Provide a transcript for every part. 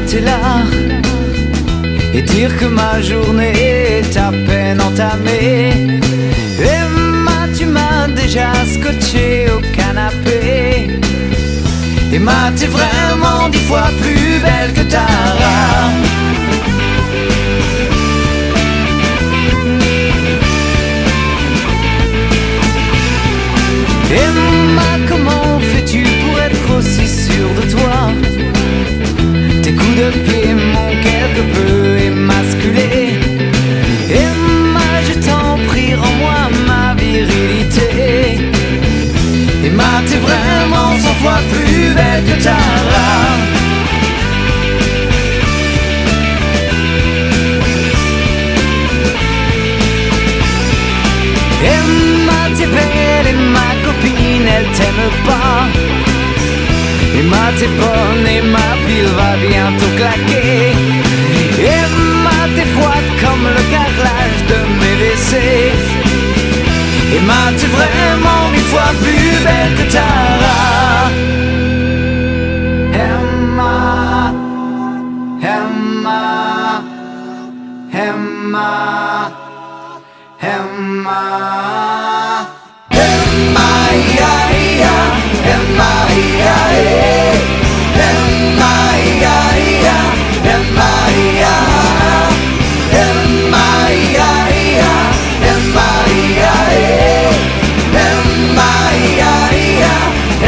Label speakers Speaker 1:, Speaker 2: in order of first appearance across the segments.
Speaker 1: t'es là et dire que ma journée est à peine entamée. Emma, tu m'as déjà scotché au canapé. Emma, t'es vraiment 10 fois plus belle que Tara. Emma, comment fais-tu pour être aussi sûre de toi? Tes coups de pied m'ont quelque peu émasculé. Emma, je t'en prie, rends-moi ma virilité. Emma, t'es vraiment 100 fois plus belle que Tara. Emma, t'es belle et ma copine, elle t'aime pas. Emma, t'es bonne et ma pile va bientôt claquer. Emma, t'es froide comme le carrelage de mes WC. Emma, t'es vraiment 1000 fois plus belle que Tara. Emma, Emma, Emma, Emma, Emma, ya, ya, Emma, ya, Emma, ya, ya, Emma, ya, Emma, ya, ya, Emma, ya, Emma, ya, ya,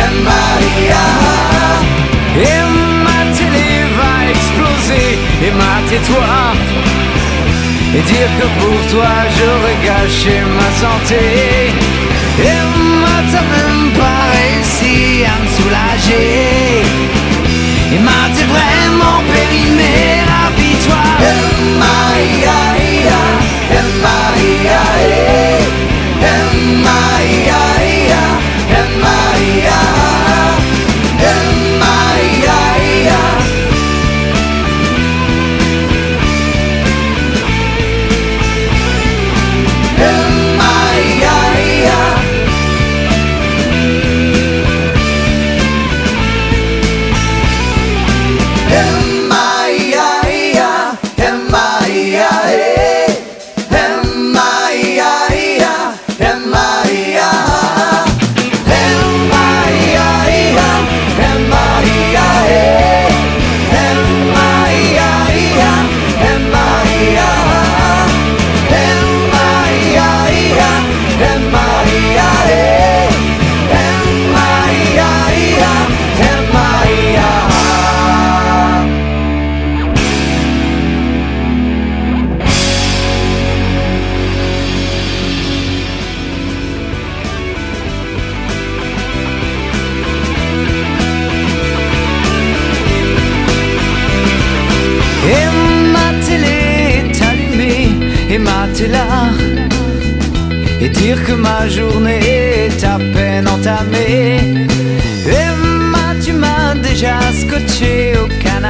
Speaker 1: Emma, ya. Emma, télé va exploser. Emma, tais-toi et dire que pour toi j'aurais gâché ma santé. Emma, t'as même pas réussi à me soulager. Emma, t'es vraiment périmé, rapide-toi. Emma, ya, ya, Emma, ya, Emma, ya, ya, Emma, ya, Emma, ya, ya. Emma, t'es là et dire que ma journée est à peine entamée. Emma, tu m'as déjà scotché au canapé.